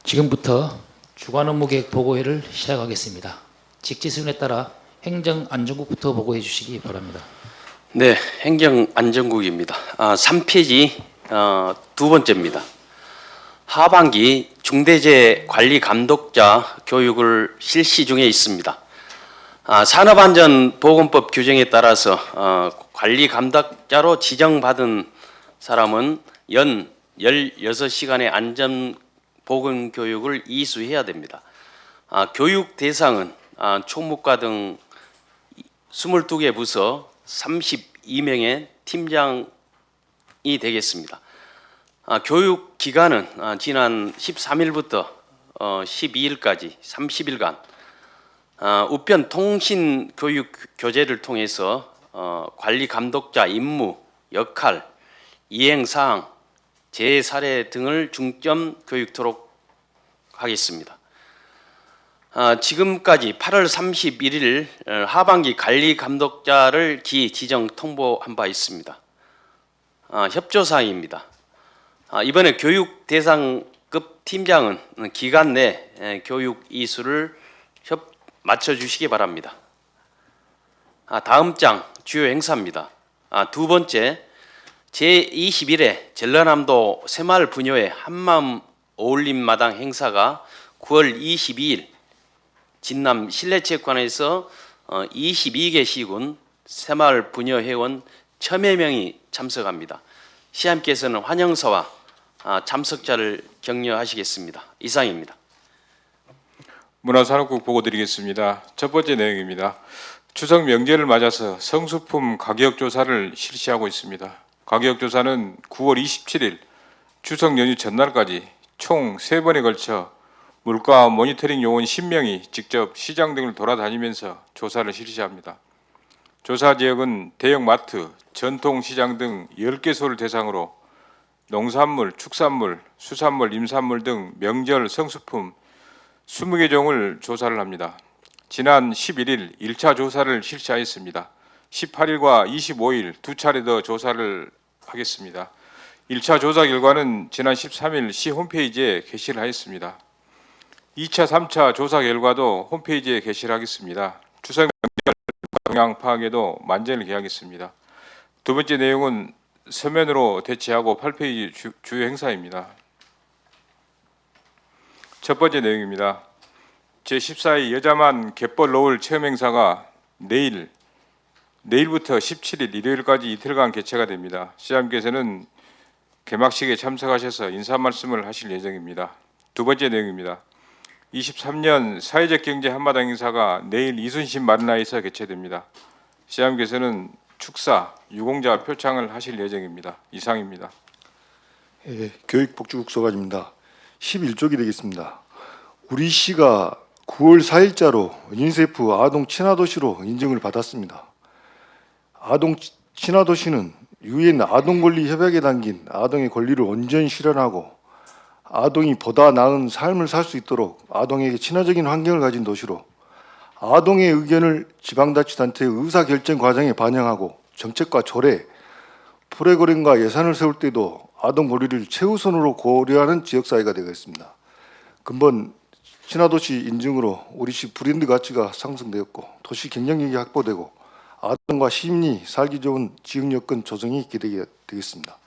지금부터 주간 업무 계획 보고회를 시작하겠습니다. 직지순에 따라 행정안전국부터 보고해 주시기 바랍니다. 네, 행정안전국입니다. 3페이지 두 번째입니다. 하반기 중대재해관리감독자 교육을 실시 중에 있습니다. 산업안전보건법 규정에 따라서 관리감독자로 지정받은 사람은 연 16시간의 안전보건교육을 이수해야 됩니다. 교육 대상은 총무과 등 22개 부서 32명의 팀장이 되겠습니다. 교육 기간은 지난 13일부터 12일까지 30일간 우편 통신 교육 교재를 통해서 관리 감독자 임무, 역할, 이행 사항, 재해 사례 등을 중점 교육토록 하겠습니다. 지금까지 8월 31일 하반기 관리 감독자를 지정 통보한 바 있습니다. 협조사항입니다. 이번에 교육 대상급 팀장은 기간 내 교육 이수를 맞춰주시기 바랍니다. 다음 장 주요 행사입니다. 두 번째, 제21회 전라남도 새마을 부녀회 한마음 어울림마당 행사가 9월 22일 진남 실내체육관에서 22개 시군 새마을 부녀 회원 1000여 명이 참석합니다. 시장님께서는 환영사와 참석자를 격려하시겠습니다. 이상입니다. 문화산업국 보고 드리겠습니다. 첫 번째 내용입니다. 추석 명절을 맞아서 성수품 가격조사를 실시하고 있습니다. 가격조사는 9월 27일 추석 연휴 전날까지 총 3번에 걸쳐 물가 모니터링 요원 10명이 직접 시장 등을 돌아다니면서 조사를 실시합니다. 조사 지역은 대형마트, 전통시장 등 10개소를 대상으로 농산물, 축산물, 수산물, 임산물 등 명절 성수품 20개 종을 조사를 합니다. 지난 11일 1차 조사를 실시하였습니다. 18일과 25일 두 차례 더 조사를 하겠습니다. 1차 조사 결과는 지난 13일 시 홈페이지에 게시를 하였습니다. 2차, 3차 조사 결과도 홈페이지에 게시를 하겠습니다. 추석 명절 동향 파악에도 만전을 기하겠습니다. 두 번째 내용은 서면으로 대체하고 8페이지 주요 행사입니다. 첫 번째 내용입니다. 제14회 여자만 갯벌 노을 체험 행사가 내일부터 17일 일요일까지 이틀간 개최가 됩니다. 시장님께서는 개막식에 참석하셔서 인사 말씀을 하실 예정입니다. 두 번째 내용입니다. 23년 사회적 경제 한마당 행사가 내일 이순신 마리나에서 개최됩니다. 시장님께서는 축사, 유공자 표창을 하실 예정입니다. 이상입니다. 교육복지국소관입니다. 11쪽이 되겠습니다. 우리 시가 9월 4일자로 유니세프 아동 친화도시로 인증을 받았습니다. 아동 친화도시는 유엔 아동권리협약에 담긴 아동의 권리를 온전히 실현하고 아동이 보다 나은 삶을 살 수 있도록 아동에게 친화적인 환경을 가진 도시로 아동의 의견을 지방자치단체의 의사결정 과정에 반영하고 정책과 조례, 프로그램과 예산을 세울 때도 아동 권리를 최우선으로 고려하는 지역사회가 되겠습니다. 근본 친화도시 인증으로 우리 시 브랜드 가치가 상승되었고 도시 경쟁력이 확보되고 아동과 시민이 살기 좋은 지역 여건 조성이 기대되겠습니다.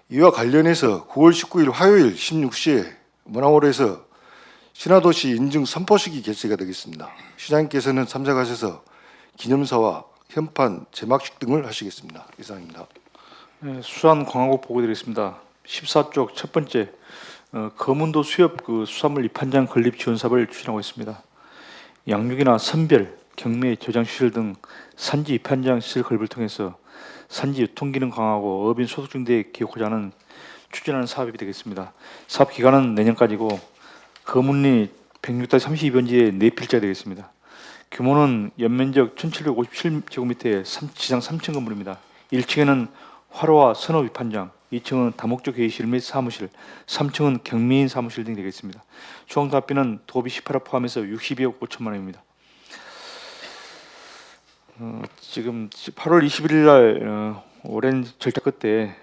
이와 관련해서 9월 19일 화요일 16시에 문화홀에서 친화도시 인증 선포식이 개최가 되겠습니다. 시장님께서는 참석하셔서 기념사와 현판, 제막식 등을 하시겠습니다. 이상입니다. 네, 수산광화국 보고 드리겠습니다. 14쪽 첫 번째 거문도 수협 수산물 입한장 건립 지원 사업을 추진하고 있습니다. 양육이나 선별, 경매, 저장 시설 등 산지 입한장 시설 건립을 통해서 산지 유통 기능 강화하고 어민 소득 증대에 기여하고자 하는 추진하는 사업이 되겠습니다. 사업 기간은 내년까지고 거문리 106-32번지의 4필자가 되겠습니다. 규모는 연면적 1757제곱미터의 지상 3층 건물입니다. 1층에는 화로와 선업 입한장, 2층은 다목적 회의실 및 사무실, 3층은 경미인 사무실 등이 되겠습니다. 총답비는 도비 18억 포함해서 62억 5천만 원입니다. 지금 8월 21일 날 오랜 절차 끝에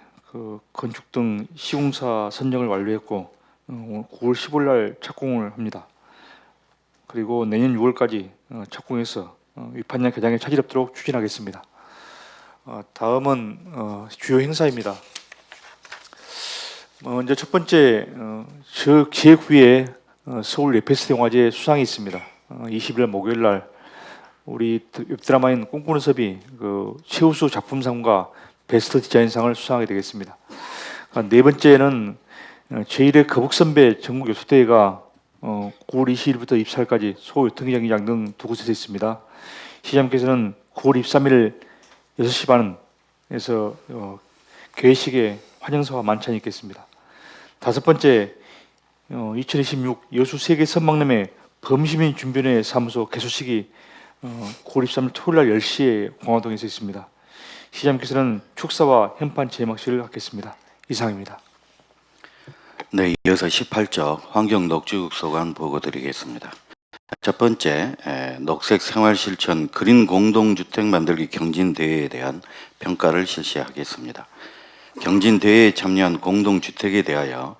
건축 등 시공사 선정을 완료했고 오늘 9월 15일 날 착공을 합니다. 그리고 내년 6월까지 착공해서 위판장 개장에 차질 없도록 추진하겠습니다. 다음은 주요 행사입니다. 먼저 첫 번째 저 기획 후에 서울 예페스트 영화제 수상이 있습니다. 20일 목요일 날 우리 웹드라마인 꿈꾸는 섭이 그 최우수 작품상과 베스트 디자인상을 수상하게 되겠습니다. 네 번째는 제1회 거북선배 전국 요소대회가 9월 20일부터 24일까지 서울 유통기장장 등 두 곳에서 있습니다. 시장님께서는 9월 23일 6시 반에서 개회식에 환영사와 만찬이 있겠습니다. 다섯 번째, 2026 여수 세계 선박람회 범시민 준변회 사무소 개소식이 9월 23일 토요일 날 10시에 공화동에서 있습니다. 시장님께서는 축사와 현판 제막식을 갖겠습니다. 이상입니다. 네, 이어서 18쪽 환경 녹지국 소관 보고 드리겠습니다. 첫 번째, 녹색 생활 실천 그린 공동주택 만들기 경진대회에 대한 평가를 실시하겠습니다. 경진대회에 참여한 공동주택에 대하여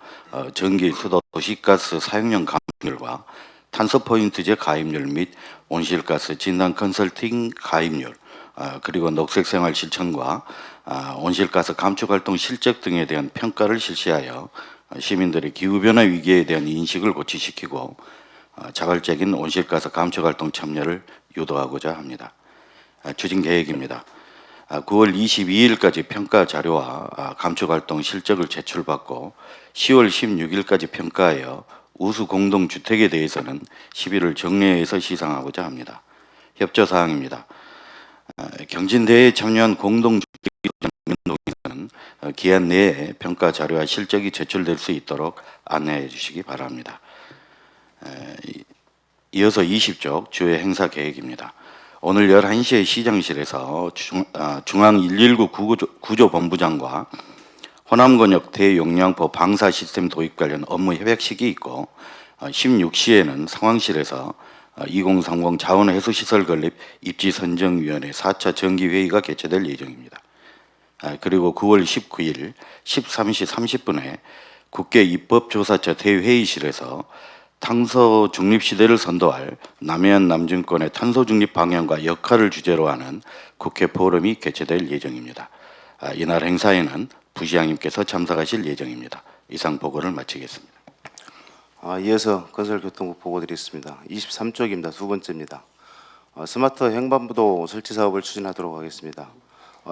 전기, 수도, 도시가스 사용량 감률과 탄소포인트제 가입률 및 온실가스 진단 컨설팅 가입률, 그리고 녹색생활 실천과 온실가스 감축활동 실적 등에 대한 평가를 실시하여 시민들의 기후변화 위기에 대한 인식을 고취시키고 자발적인 온실가스 감축활동 참여를 유도하고자 합니다. 추진 계획입니다. 9월 22일까지 평가 자료와 감축활동 실적을 제출받고 10월 16일까지 평가하여 우수 공동주택에 대해서는 11월 정례에서 시상하고자 합니다. 협조사항입니다. 경진대회에 참여한 공동주택에서는 기한 내에 평가 자료와 실적이 제출될 수 있도록 안내해 주시기 바랍니다. 이어서 20쪽 주요 행사 계획입니다. 오늘 11시에 시장실에서 중앙 119 구조본부장과 호남권역 대용량포 방사 시스템 도입 관련 업무 협약식이 있고 16시에는 상황실에서 2030 자원회수시설 건립 입지선정위원회 4차 정기회의가 개최될 예정입니다. 그리고 9월 19일 13시 30분에 국회 입법조사처 대회의실에서 탄소 중립 시대를 선도할 남해안 남진권의 탄소 중립 방향과 역할을 주제로 하는 국회 포럼이 개최될 예정입니다. 이날 행사에는 부시장님께서 참석하실 예정입니다. 이상 보고를 마치겠습니다. 이어서 건설교통부 보고 드리겠습니다. 23쪽입니다. 두 번째입니다. 스마트 횡단보도 설치 사업을 추진하도록 하겠습니다.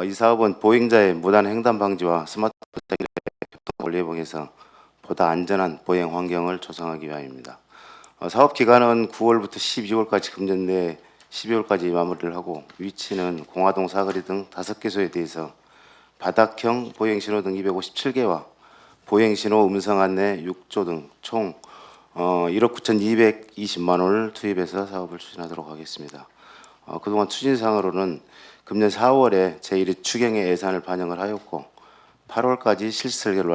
이 사업은 보행자의 무단 횡단 방지와 스마트 교통 원리 예방에서 보다 안전한 보행 환경을 조성하기 위함입니다. 사업 기간은 9월부터 12월까지 금년 내 12월까지 마무리를 하고 위치는 공화동 사거리 등 5개소에 대해서 바닥형 보행신호 등 257개와 보행신호 음성 안내 6조 등 총 1억 9,220만 원을 투입해서 사업을 추진하도록 하겠습니다. 그동안 추진상으로는 금년 4월에 제1회 추경의 예산을 반영을 하였고 8월까지 실시 설계를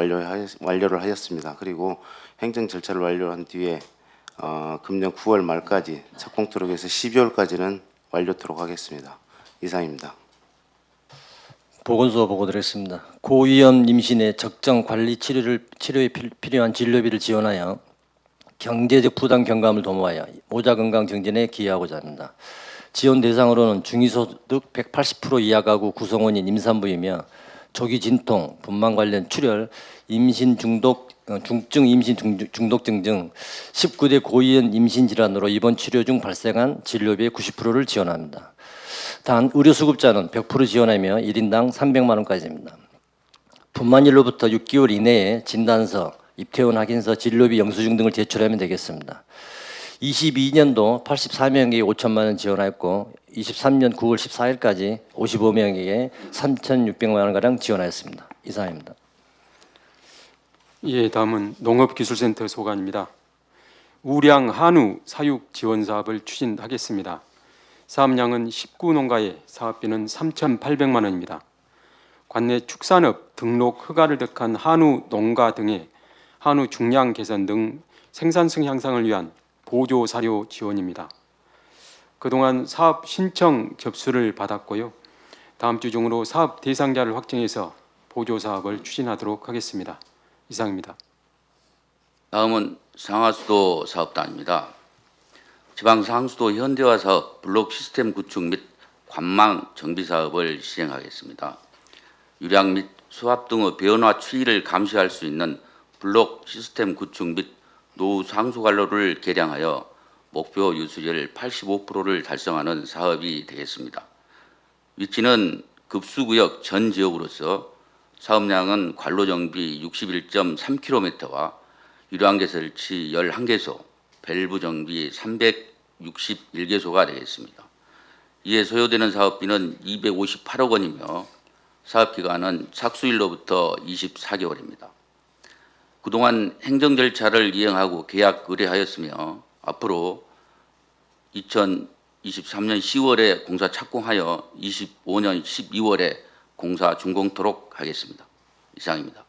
완료를 하였습니다. 그리고 행정 절차를 완료한 뒤에 금년 9월 말까지 착공토록 해서 12월까지는 완료토록 하겠습니다. 이상입니다. 보건소 보고 드리겠습니다. 고위험 임신의 적정 관리 치료에 필요한 진료비를 지원하여 경제적 부담 경감을 도모하여 모자 건강 정진에 기여하고자 합니다. 지원 대상으로는 중위소득 180% 이하 가구 구성원인 임산부이며 조기 진통, 분만 관련 출혈, 임신 중독, 중증 임신 중독증 등 19대 고위험 임신 질환으로 입원 치료 중 발생한 진료비의 90%를 지원합니다. 단 의료수급자는 100% 지원하며 1인당 300만 원까지입니다. 분만일로부터 6개월 이내에 진단서, 입퇴원 확인서, 진료비 영수증 등을 제출하면 되겠습니다. 22년도 84명에게 5천만 원 지원하였고 23년 9월 14일까지 55명에게 3,600만 원가량 지원하였습니다. 이상입니다. 예, 다음은 농업기술센터 소관입니다. 우량 한우 사육 지원 사업을 추진하겠습니다. 사업량은 19농가에 사업비는 3,800만 원입니다. 관내 축산업 등록 허가를 득한 한우 농가 등의 한우 중량 개선 등 생산성 향상을 위한 보조 사료 지원입니다. 그동안 사업 신청 접수를 받았고요. 다음 주 중으로 사업 대상자를 확정해서 보조 사업을 추진하도록 하겠습니다. 이상입니다. 다음은 상하수도 사업단입니다. 지방 상수도 현대화 사업 블록 시스템 구축 및 관망 정비 사업을 시행하겠습니다. 유량 및 수압 등의 변화 추이를 감시할 수 있는 블록 시스템 구축 및 노후 상수 관로를 개량하여 목표 유수율 85%를 달성하는 사업이 되겠습니다. 위치는 급수구역 전 지역으로서 사업량은 관로 정비 61.3km와 유량계 설치 11개소, 밸브 정비 361개소가 되겠습니다. 이에 소요되는 사업비는 258억 원이며 사업 기간은 착수일로부터 24개월입니다. 그동안 행정 절차를 이행하고 계약 의뢰하였으며 앞으로 2023년 10월에 공사 착공하여 25년 12월에 공사 준공토록 하겠습니다. 이상입니다.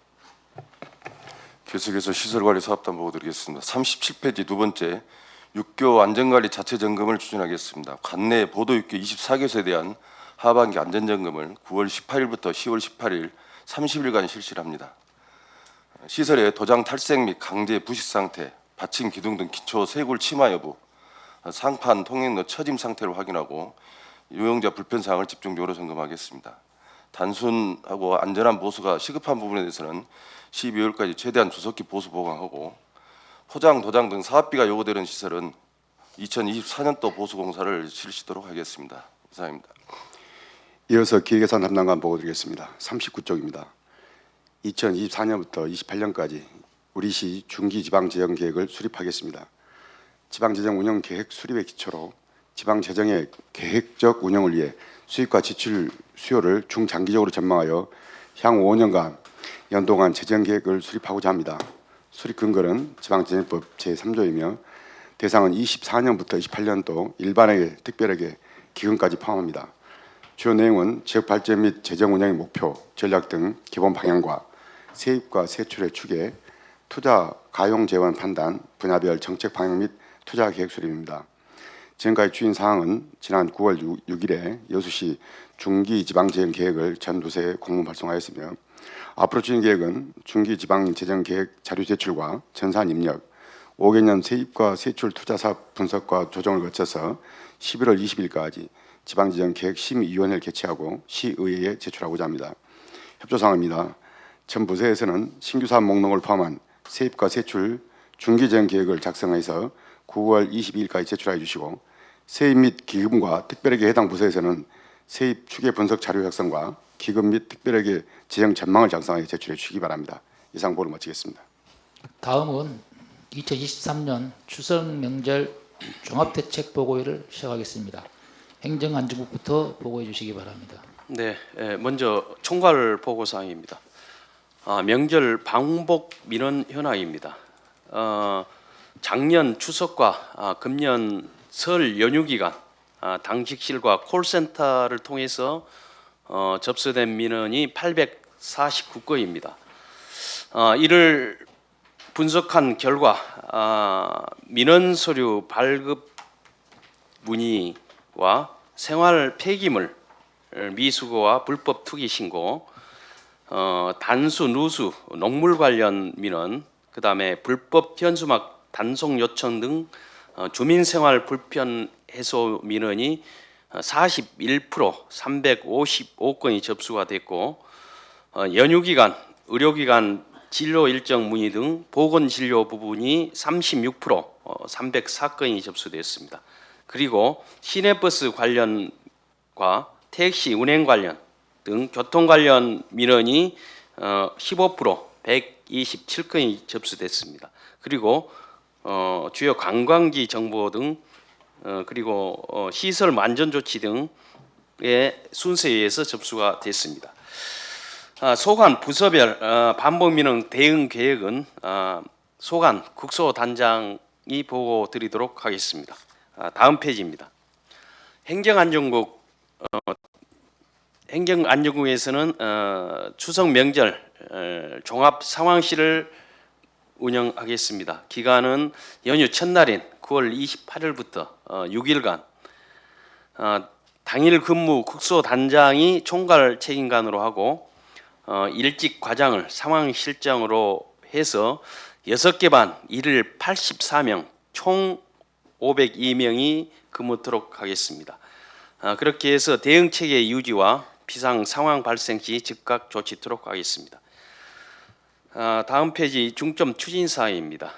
계속해서 시설관리 사업단 보고 드리겠습니다. 37페이지 두 번째, 육교 안전관리 자체 점검을 추진하겠습니다. 관내 보도 육교 24개소에 대한 하반기 안전점검을 9월 18일부터 10월 18일 30일간 실시를 합니다. 시설의 도장 탈색 및 강제 부식 상태, 받침 기둥 등 기초 세굴 침하 여부, 상판 통행로 처짐 상태를 확인하고 유용자 불편 사항을 집중적으로 점검하겠습니다. 단순하고 안전한 보수가 시급한 부분에 대해서는 12월까지 최대한 조속히 보수 보강하고 포장, 도장 등 사업비가 요구되는 시설은 2024년도 보수 공사를 실시하도록 하겠습니다. 이상입니다. 이어서 기획예산 담당관 보고 드리겠습니다. 39쪽입니다. 2024년부터 28년까지 우리시 중기지방재정계획을 수립하겠습니다. 지방재정 운영계획 수립의 기초로 지방재정의 계획적 운영을 위해 수입과 지출 수요를 중장기적으로 전망하여 향후 5년간 연동한 재정계획을 수립하고자 합니다. 수립 근거는 지방재정법 제3조이며 대상은 24년부터 28년도 일반에게, 특별하게, 기금까지 포함합니다. 주요 내용은 지역발전 및 재정 운영의 목표, 전략 등 기본 방향과 세입과 세출의 추계, 투자 가용 재원 판단, 분야별 정책 방향 및 투자 계획 수립입니다. 지금까지 추진 사항은 지난 9월 6일에 여수시 중기지방재정 계획을 전 부서에 공문 발송하였으며 앞으로 추진 계획은 중기지방재정계획 자료 제출과 전산 입력, 5개년 세입과 세출 투자 사업 분석과 조정을 거쳐서 11월 20일까지 지방재정계획심의위원회를 개최하고 시의회에 제출하고자 합니다. 협조사항입니다. 전 부서에서는 신규 사업 목록을 포함한 세입과 세출 중기재정 계획을 작성해서 9월 22일까지 제출해 주시고 세입 및 기금과 특별하게 해당 부서에서는 세입 추계 분석 자료 작성과 기금 및 특별하게 재정 전망을 작성하여 제출해 주시기 바랍니다. 이상 보를 마치겠습니다. 다음은 2023년 추석 명절 종합대책 보고회를 시작하겠습니다. 행정안전국부터 보고해 주시기 바랍니다. 네, 먼저 총괄 보고 사항입니다. 명절 방북 민원 현황입니다. 작년 추석과 금년 설 연휴 기간 당직실과 콜센터를 통해서 접수된 민원이 849건입니다. 이를 분석한 결과 민원 서류 발급 문의와 생활 폐기물 미수거와 불법 투기 신고, 단수, 누수, 농물 관련 민원, 그 다음에 불법 현수막 단속 요청 등 주민생활 불편 해소 민원이 41% 355건이 접수가 됐고, 연휴 기간, 의료기관 진료 일정 문의 등 보건진료 부분이 36% 304건이 접수됐습니다. 그리고 시내버스 관련과 택시 운행 관련 등 교통 관련 민원이 15% 127건이 접수됐습니다. 그리고 주요 관광지 정보 등 그리고 시설 안전 조치 등의 순서에 의해서 접수가 됐습니다. 소관 부서별 반복 민원 대응 계획은 소관 국소단장이 보고 드리도록 하겠습니다. 다음 페이지입니다. 행정안전국에서는 추석 명절 종합 상황실을 운영하겠습니다. 기간은 연휴 첫날인 9월 28일부터 6일간 당일 근무 국소단장이 총괄 책임관으로 하고 일직 과장을 상황실장으로 해서 6개 반 일일 84명 총 502명이 근무토록 하겠습니다. 그렇게 해서 대응 체계 유지와 비상 상황 발생 시 즉각 조치토록 하겠습니다. 다음 페이지 중점 추진 사항입니다.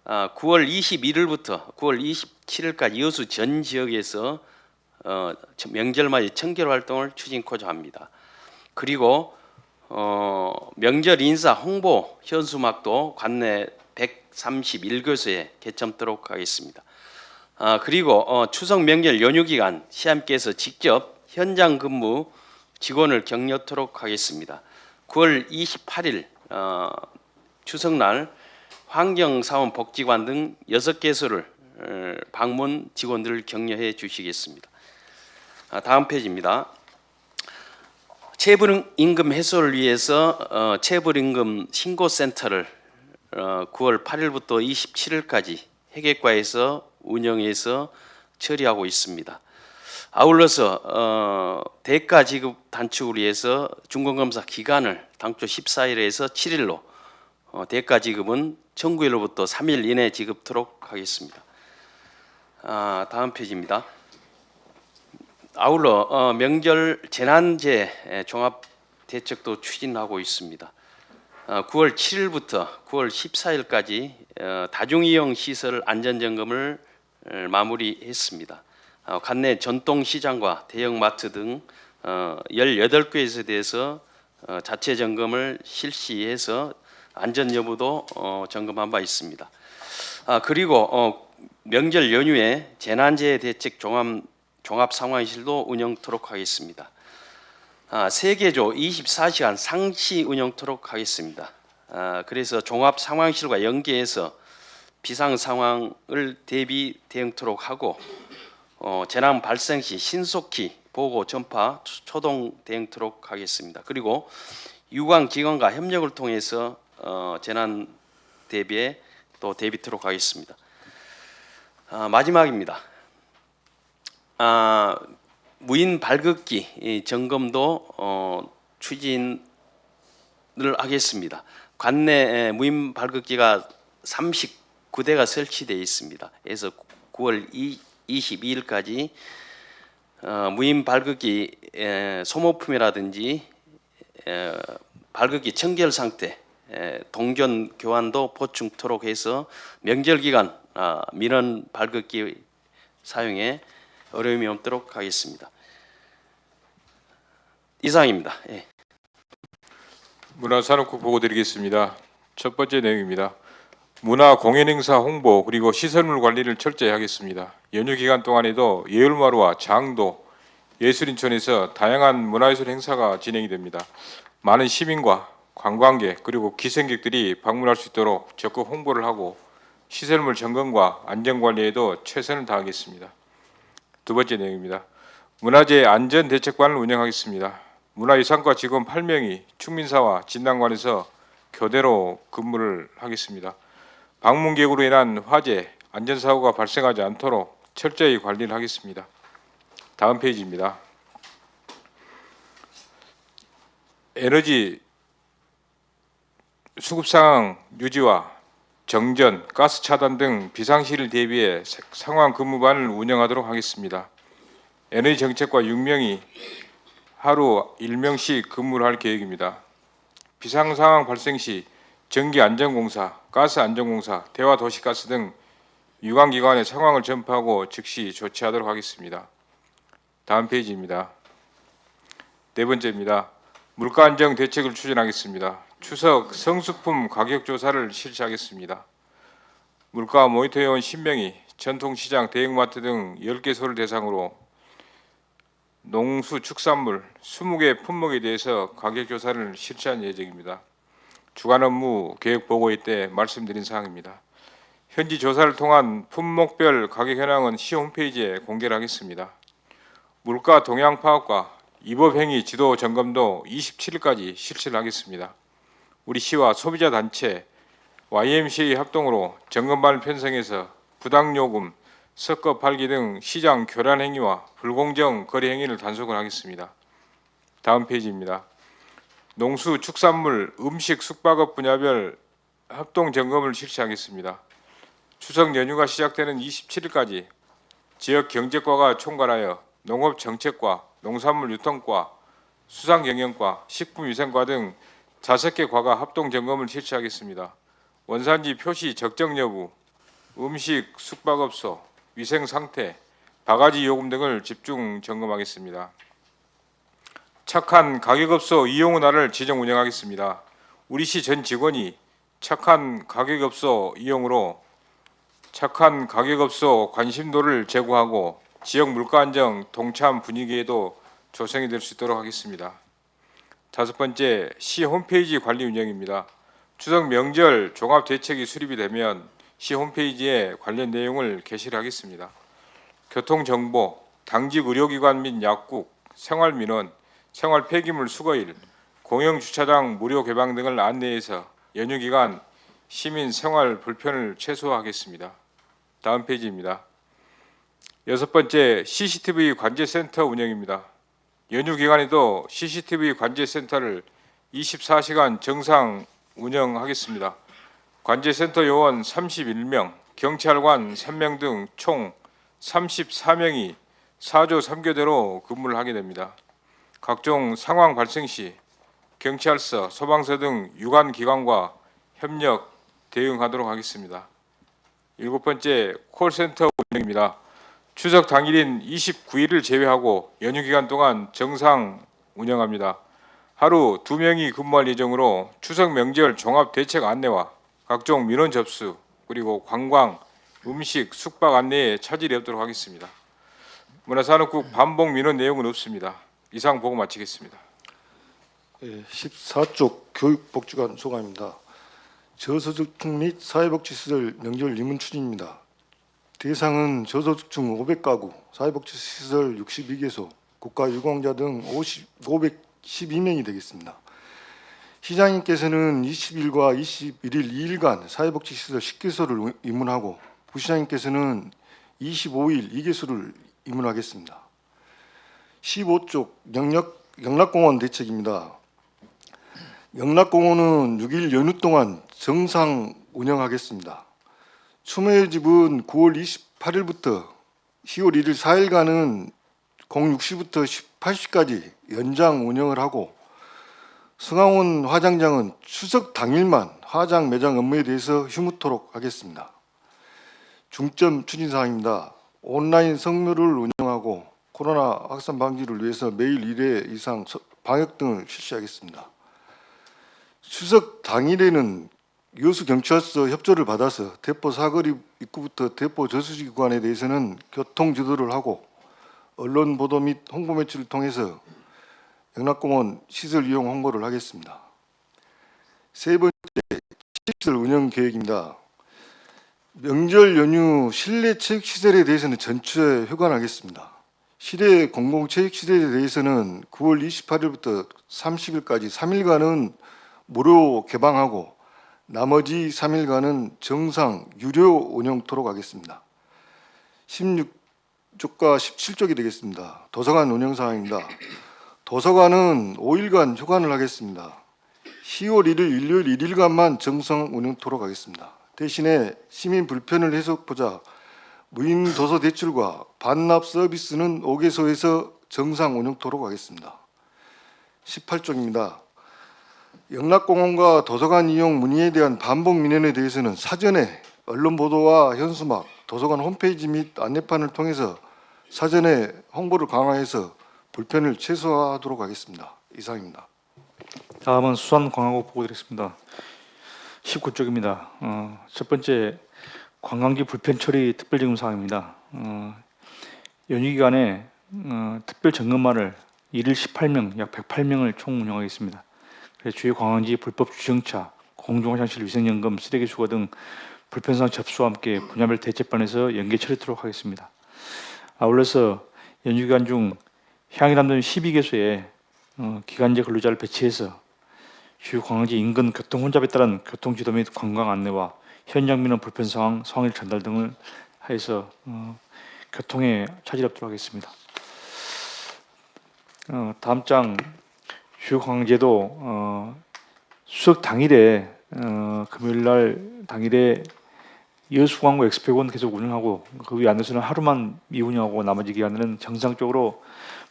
9월 21일부터 9월 27일까지 여수 전 지역에서 명절맞이 청결 활동을 추진코자 합니다. 그리고 명절 인사 홍보 현수막도 관내 131교소에 개점토록 하겠습니다. 그리고 추석 명절 연휴 기간 시험께서 직접 현장 근무 직원을 격려토록 하겠습니다. 9월 28일 추석날 환경사원복지관 등 6개소를 방문 직원들을 격려해 주시겠습니다. 다음 페이지입니다. 체불임금 해소를 위해서 체불임금 신고센터를 9월 8일부터 27일까지 회계과에서 운영해서 처리하고 있습니다. 아울러서 대가 지급 단축을 위해서 중간검사 기간을 당초 14일에서 7일로 대가 지급은 청구일로부터 3일 이내 지급토록 하겠습니다. 다음 페이지입니다. 아울러 명절 재난재 종합 대책도 추진하고 있습니다. 9월 7일부터 9월 14일까지 다중이용 시설 안전점검을 마무리했습니다. 관내 전통시장과 대형마트 등 18곳에 대해서 자체 점검을 실시해서 안전 여부도 점검한 바 있습니다. 그리고 명절 연휴에 재난재해 대책 종합 상황실도 운영토록 하겠습니다. 세개조 24시간 상시 운영토록 하겠습니다. 그래서 종합 상황실과 연계해서 비상 상황을 대비 대응토록 하고 재난 발생 시 신속히 보고 전파 초동 대응토록 하겠습니다. 그리고 유관 기관과 협력을 통해서 재난 대비에 또 대비토록 하겠습니다. 마지막입니다. 무인 발급기 점검도 추진을 하겠습니다. 관내 무인 발급기가 39대가 설치되어 있습니다. 그래서 9월 22일까지 무인 발급기 소모품이라든지 발급기 청결 상태 동전 교환도 보충토록 해서 명절 기간 민원 발급기 사용에 어려움이 없도록 하겠습니다. 이상입니다. 예. 문화산업국 보고 드리겠습니다. 첫 번째 내용입니다. 문화 공연행사 홍보 그리고 시설물 관리를 철저히 하겠습니다. 연휴 기간 동안에도 예울마루와 장도, 예술인촌에서 다양한 문화예술 행사가 진행이 됩니다. 많은 시민과 관광객 그리고 기생객들이 방문할 수 있도록 적극 홍보를 하고 시설물 점검과 안전관리에도 최선을 다하겠습니다. 두 번째 내용입니다. 문화재 안전대책반을 운영하겠습니다. 문화유산과 직원 8명이 축민사와 진단관에서 교대로 근무를 하겠습니다. 방문객으로 인한 화재, 안전사고가 발생하지 않도록 철저히 관리를 하겠습니다. 다음 페이지입니다. 에너지 수급상황 유지와 정전, 가스 차단 등 비상시를 대비해 상황 근무반을 운영하도록 하겠습니다. 에너지 정책과 6명이 하루 1명씩 근무를 할 계획입니다. 비상 상황 발생 시 전기안전공사, 가스안전공사, 대화도시가스 등 유관기관에 상황을 전파하고 즉시 조치하도록 하겠습니다. 다음 페이지입니다. 네 번째입니다. 물가안정 대책을 추진하겠습니다. 추석 성수품 가격 조사를 실시하겠습니다. 물가 모니터회원 10명이 전통시장, 대형마트 등 10개소를 대상으로 농수 축산물 20개 품목에 대해서 가격 조사를 실시한 예정입니다. 주간 업무 계획 보고회 때 말씀드린 사항입니다. 현지 조사를 통한 품목별 가격 현황은 시 홈페이지에 공개를 하겠습니다. 물가 동향 파악과 위법행위 지도 점검도 27일까지 실시를 하겠습니다. 우리 시와 소비자 단체 YMCA 합동으로 점검반을 편성해서 부당요금, 섞어 팔기 등 시장 교란 행위와 불공정 거래 행위를 단속을 하겠습니다. 다음 페이지입니다. 농수, 축산물, 음식, 숙박업 분야별 합동 점검을 실시하겠습니다. 추석 연휴가 시작되는 27일까지 지역 경제과가 총괄하여 농업 정책과, 농산물 유통과, 수상경영과, 식품위생과 등 5개 과가 합동 점검을 실시하겠습니다. 원산지 표시 적정 여부, 음식, 숙박업소, 위생 상태, 바가지 요금 등을 집중 점검하겠습니다. 착한 가격업소 이용 문화를 지정 운영하겠습니다. 우리시 전 직원이 착한 가격업소 이용으로 착한 가격업소 관심도를 제고하고 지역 물가 안정 동참 분위기에도 조성이 될 수 있도록 하겠습니다. 5번째, 시 홈페이지 관리 운영입니다. 추석 명절 종합 대책이 수립이 되면 시 홈페이지에 관련 내용을 게시를 하겠습니다. 교통정보, 당직 의료기관 및 약국, 생활민원, 생활 폐기물 수거일, 공영주차장 무료 개방 등을 안내해서 연휴 기간 시민 생활 불편을 최소화하겠습니다. 다음 페이지입니다. 6번째, CCTV 관제센터 운영입니다. 연휴 기간에도 CCTV 관제센터를 24시간 정상 운영하겠습니다. 관제센터 요원 31명, 경찰관 3명 등 총 34명이 4조 3교대로 근무를 하게 됩니다. 각종 상황 발생 시 경찰서, 소방서 등 유관 기관과 협력 대응하도록 하겠습니다. 7번째, 콜센터 운영입니다. 추석 당일인 29일을 제외하고 연휴 기간 동안 정상 운영합니다. 하루 2명이 근무할 예정으로 추석 명절 종합 대책 안내와 각종 민원 접수, 그리고 관광, 음식, 숙박 안내에 차질이 없도록 하겠습니다. 문화산업국 반복 민원 내용은 없습니다. 이상 보고 마치겠습니다. 14쪽 교육복지관 소감입니다. 저소득층 및 사회복지시설 명절 임원 추진입니다. 대상은 저소득층 500가구, 사회복지시설 62개소, 국가유공자 등 512명이 되겠습니다. 시장님께서는 20일과 21일 2일간 사회복지시설 10개소를 입문하고 부시장님께서는 25일 2개소를 입문하겠습니다. 15쪽 영락공원 대책입니다. 영락공원은 6일 연휴 동안 정상 운영하겠습니다. 추모의 집은 9월 28일부터 10월 1일 4일간은 06시부터 18시까지 연장 운영을 하고 승하원 화장장은 추석 당일만 화장 매장 업무에 대해서 휴무토록 하겠습니다. 중점 추진사항입니다. 온라인 성묘를 운영하고 코로나 확산 방지를 위해서 매일 1회 이상 방역 등을 실시하겠습니다. 추석 당일에는 여수 경찰서 협조를 받아서 대포 사거리 입구부터 대포 저수지 구간에 대해서는 교통 지도를 하고 언론 보도 및 홍보 매출을 통해서 영락공원 시설 이용 홍보를 하겠습니다. 세 번째, 체육시설 운영 계획입니다. 명절 연휴 실내 체육시설에 대해서는 전체 휴관하겠습니다. 실외 공공체육시설에 대해서는 9월 28일부터 30일까지 3일간은 무료 개방하고 나머지 3일간은 정상 유료 운영토록 하겠습니다. 16쪽과 17쪽이 되겠습니다. 도서관 운영 사항입니다. 도서관은 5일간 휴관을 하겠습니다. 10월 1일 일요일 1일간만 정상 운영토록 하겠습니다. 대신에 시민 불편을 해소하고자 무인 도서 대출과 반납 서비스는 5개소에서 정상 운영토록 하겠습니다. 18쪽입니다. 영락공원과 도서관 이용 문의에 대한 반복 민원에 대해서는 사전에 언론 보도와 현수막, 도서관 홈페이지 및 안내판을 통해서 사전에 홍보를 강화해서 불편을 최소화하도록 하겠습니다. 이상입니다. 다음은 수산관광국 보고드리겠습니다. 19쪽입니다. 첫 번째, 관광지 불편 처리 특별 점검 사항입니다. 연휴 기간에 특별 점검만을 1일 18명, 약 108명을 총 운영하겠습니다. 그래서 주요 관광지 불법 주정차, 공중화장실 위생점검, 쓰레기 수거 등 불편사항 접수와 함께 분야별 대책반에서 연계 처리토록 하겠습니다. 아울러서 연휴 기간 중 향이 담는 12개소에 기간제 근로자를 배치해서 주요 관광지 인근 교통 혼잡에 따른 교통지도 및 관광 안내와 현장 민원 불편 상황, 상황일 전달 등을 하여서 교통에 차질 없도록 하겠습니다. 다음 장 주요 관광지에도 추석 당일에 금요일 날 당일에 여수광고 엑스포원 계속 운영하고 그 위 안에서는 하루만 미운영하고 나머지 기간에는 정상적으로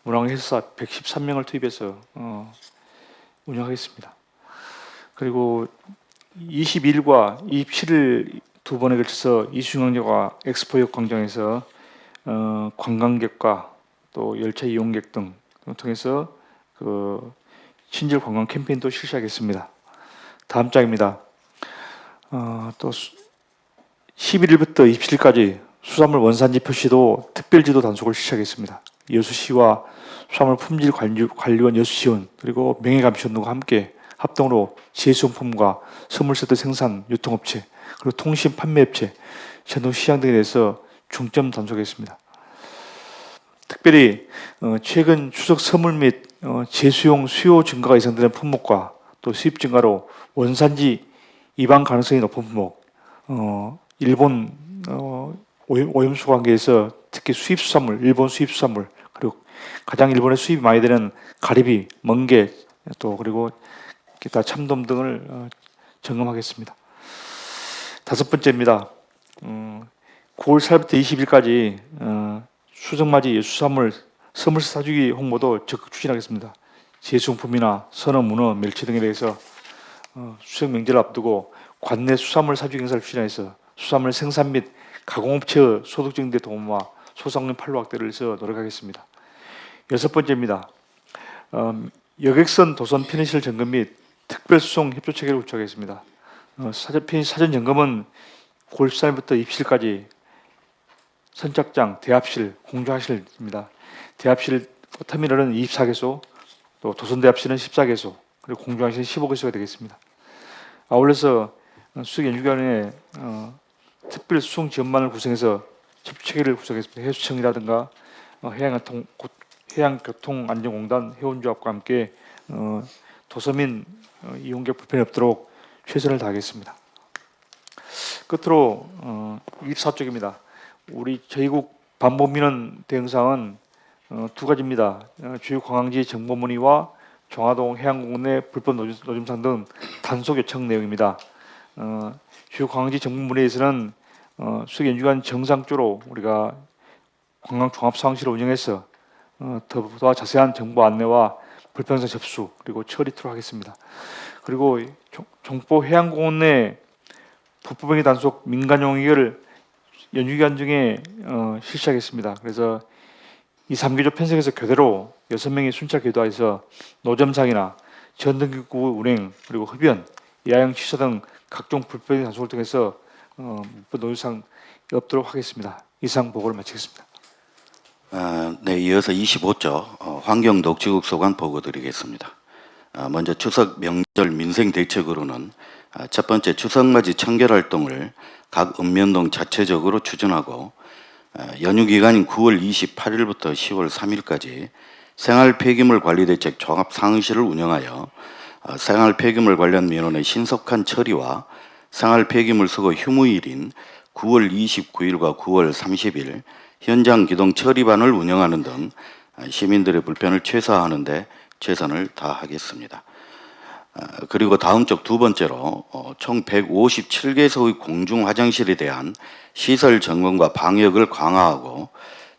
문화해설사 113명을 투입해서 운영하겠습니다. 그리고 22일과 27일 두 번에 걸쳐서 이수영역과 엑스포역 광장에서 관광객과 또 열차 이용객 등을 통해서 그 친절 관광 캠페인도 실시하겠습니다. 다음 장입니다. 또 11일부터 27일까지 수산물 원산지 표시도 특별지도 단속을 실시하겠습니다. 여수시와 수산물 품질 관리원 여수시원 그리고 명예감시원과 함께 합동으로 제수용품과 선물 세트 생산 유통업체 그리고 통신 판매업체 전통시장 등에 대해서 중점 단속했습니다. 특별히 최근 추석 선물 및 제수용 수요 증가가 예상되는 품목과 또 수입 증가로 원산지 이방 가능성이 높은 품목, 일본 오염수 관계에서 특히 수입 수산물, 일본 수입 수산물 그리고 가장 일본에 수입이 많이 되는 가리비, 멍게 또 그리고 기타 참돔 등을 점검하겠습니다. 다섯 번째입니다. 9월 4일부터 20일까지 수정맞이 수산물 선물 사주기 홍보도 적극 추진하겠습니다. 제수용품이나 선어, 문어, 멸치 등에 대해서 수색 명절을 앞두고 관내 수산물 사주기 행사를 추진해서 수산물 생산 및 가공업체의 소득 증대 도모와 소상공인 판로 확대를 위해서 노력하겠습니다. 여섯 번째입니다. 여객선 도선 편의시설 점검 및 특별 수송 협조 체계를 구축하겠습니다. 사전 점검은 9월 14일부터 27일까지 선착장, 대합실, 공조하실입니다. 대합실 터미널은 24개소, 또 도선대합실은 14개소, 그리고 공조하실은 15개소가 되겠습니다. 아울러서 수색 연휴기간에 특별 수송 지원만을 구성해서 협조체계를 구성했습니다. 해수청이라든가 해양교통안전공단, 해운조합과 함께 도서민 이용객 불편이 없도록 최선을 다하겠습니다. 끝으로 24쪽입니다. 우리 저희국 반복민원 대응사항은 두 가지입니다. 주요 관광지 정보 문의와 종화동 해양공원 내 불법 노점상 등 단속 요청 내용입니다. 주요 관광지 정보 문의에서는 수색 연휴기간 정상적으로 우리가 관광 종합 상황실을 운영해서 더 자세한 정보 안내와 불평선 접수 그리고 처리토록 하겠습니다. 그리고 종포 해양공원 내 북부병의 단속 민간용 의결을 연휴기간 중에 실시하겠습니다. 그래서 이 3개조 편성에서 교대로 6명이 순찰 교도하여서 노점상이나 전등기구 운행 그리고 흡연, 야영 취사 등 각종 불법의 단속을 통해서 노점상 없도록 하겠습니다. 이상 보고를 마치겠습니다. 네, 이어서 25조 환경녹지국 소관 보고드리겠습니다. 먼저 추석 명절 민생 대책으로는 첫 번째 추석맞이 청결활동을 각 읍면동 자체적으로 추진하고 연휴 기간인 9월 28일부터 10월 3일까지 생활 폐기물 관리 대책 종합 상황실을 운영하여 생활 폐기물 관련 민원의 신속한 처리와 생활 폐기물 수거 휴무일인 9월 29일과 9월 30일 현장 기동 처리반을 운영하는 등 시민들의 불편을 최소화하는 데 최선을 다하겠습니다. 그리고 다음 쪽 두 번째로 총 157개소의 공중 화장실에 대한 시설 점검과 방역을 강화하고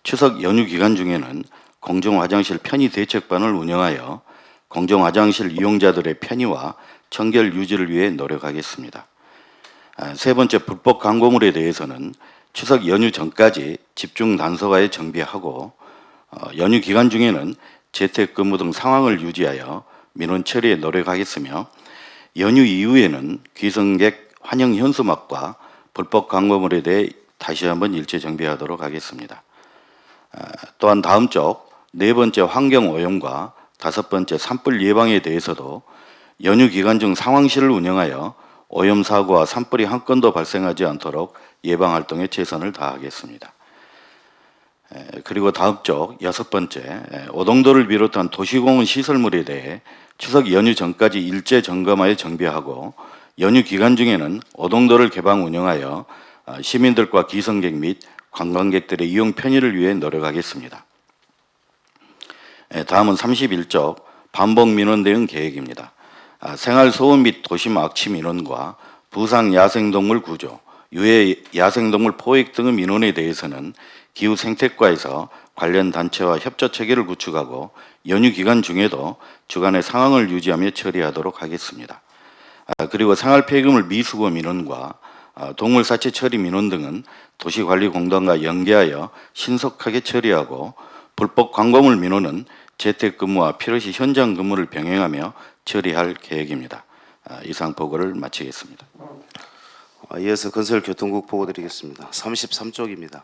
추석 연휴 기간 중에는 공중 화장실 편의 대책반을 운영하여 공중 화장실 이용자들의 편의와 청결 유지를 위해 노력하겠습니다. 세 번째 불법 광고물에 대해서는 추석 연휴 전까지 집중 단속하에 정비하고 연휴 기간 중에는 재택근무 등 상황을 유지하여 민원 처리에 노력하겠으며 연휴 이후에는 귀성객 환영 현수막과 불법 광고물에 대해 다시 한번 일체 정비하도록 하겠습니다. 또한 다음 쪽 네 번째 환경 오염과 다섯 번째 산불 예방에 대해서도 연휴 기간 중 상황실을 운영하여 오염 사고와 산불이 한 건도 발생하지 않도록 예방 활동에 최선을 다하겠습니다. 그리고 다음 쪽 여섯 번째 오동도를 비롯한 도시공원 시설물에 대해 추석 연휴 전까지 일제 점검하여 정비하고 연휴 기간 중에는 오동도를 개방 운영하여 시민들과 기성객 및 관광객들의 이용 편의를 위해 노력하겠습니다. 다음은 31쪽 반복 민원 대응 계획입니다. 생활소음 및 도심 악취 민원과 부상 야생동물 구조, 유해 야생동물 포획 등의 민원에 대해서는 기후생태과에서 관련 단체와 협조 체계를 구축하고 연휴 기간 중에도 주간의 상황을 유지하며 처리하도록 하겠습니다. 그리고 생활폐기물 미수거 민원과 동물사체 처리 민원 등은 도시관리공단과 연계하여 신속하게 처리하고 불법 광고물 민원은 재택근무와 필요시 현장 근무를 병행하며 처리할 계획입니다. 이상 보고를 마치겠습니다. 이어서 건설교통국 보고 드리겠습니다. 33쪽입니다.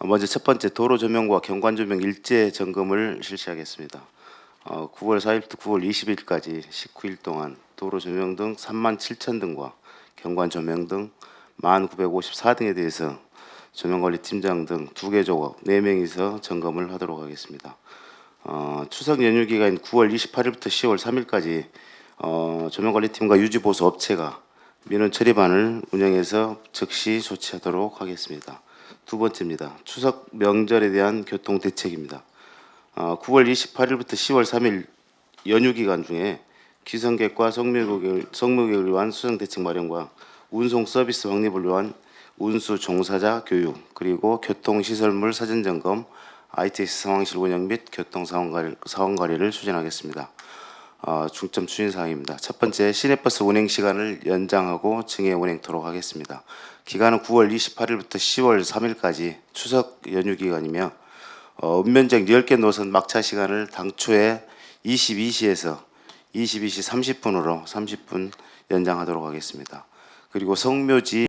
먼저 첫 번째 도로 조명과 경관 조명 일제 점검을 실시하겠습니다. 9월 4일부터 9월 20일까지 19일 동안 도로 조명 등 37,000등과 경관 조명 등 1,954등에 대해서 조명관리팀장 등 2개 조각 4명이서 점검을 하도록 하겠습니다. 추석 연휴 기간인 9월 28일부터 10월 3일까지 조명관리팀과 유지보수 업체가 민원 처리반을 운영해서 즉시 조치하도록 하겠습니다. 두 번째입니다. 추석 명절에 대한 교통 대책입니다. 9월 28일부터 10월 3일 연휴 기간 중에 귀성객과 성묘객을 위한 수정 대책 마련과 운송 서비스 확립을 위한 운수 종사자 교육, 그리고 교통시설물 사전 점검, ITS 상황실 운영 및 교통 상황 관리를 추진하겠습니다. 중점 추진 사항입니다. 첫 번째, 시내버스 운행 시간을 연장하고 증해 운행토록 하겠습니다. 기간은 9월 28일부터 10월 3일까지 추석 연휴 기간이며 읍면적 10개 노선 막차 시간을 당초에 22시에서 22시 30분으로 30분 연장하도록 하겠습니다. 그리고 성묘지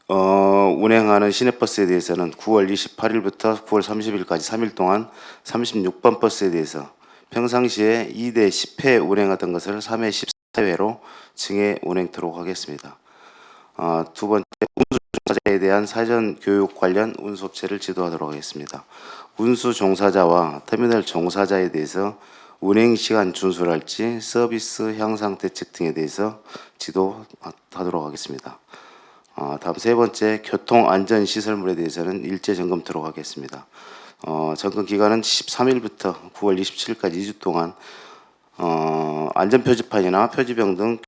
운행하는 시내버스에 대해서는 9월 28일부터 9월 30일까지 3일 동안 36번 버스에 대해서 평상시에 2대 10회 운행하던 것을 3회 14회로 증해 운행토록 하겠습니다. 두 번째, 운수 종사자에 대한 사전 교육 관련 운수업체를 지도하도록 하겠습니다. 운수 종사자와 터미널 종사자에 대해서 운행시간 준수랄지 서비스 향상 대책 등에 대해서 지도하도록 하겠습니다. 다음 세 번째, 교통안전시설물에 대해서는 일제 점검토록 하겠습니다. 점검 기간은 13일부터 9월 27일까지 2주 동안 안전표지판이나 표지병 등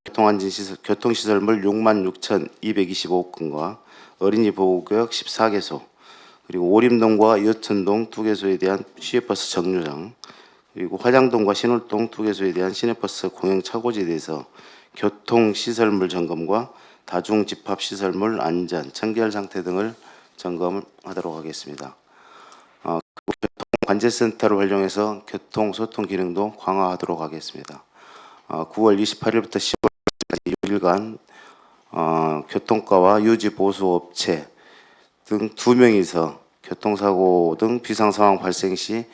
교통시설물 66,225건과 어린이 보호구역 14개소, 그리고 오림동과 여천동 2개소에 대한 시외버스 정류장, 그리고 화장동과 신월동 2개소에 대한 시내버스 공영 차고지에 대해서 교통시설물 점검과 다중집합시설물 안전, 청결 상태 등을 점검하도록 하겠습니다. 교통관제센터를 활용해서 교통소통 기능도 강화하도록 하겠습니다. 9월 28일부터 10월까지 6일간 교통과와 유지보수업체 등 2명이서 교통사고 등 비상상황 발생 시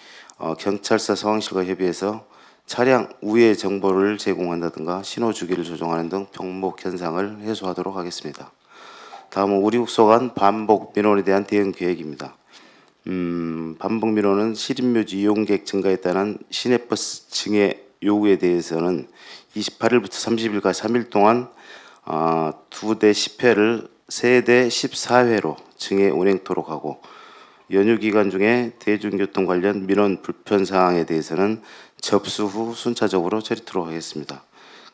경찰서 상황실과 협의해서 차량 우회 정보를 제공한다든가 신호 주기를 조정하는 등 병목 현상을 해소하도록 하겠습니다. 다음은 우리국소 간 반복 민원에 대한 대응 계획입니다. 반복 민원은 시립묘지 이용객 증가에 따른 시내버스 증해 요구에 대해서는 28일부터 30일까지 3일 동안 2대 10회를 3대 14회로 증해 운행토록 하고, 연휴 기간 중에 대중교통 관련 민원 불편 사항에 대해서는 접수 후 순차적으로 처리토록 하겠습니다.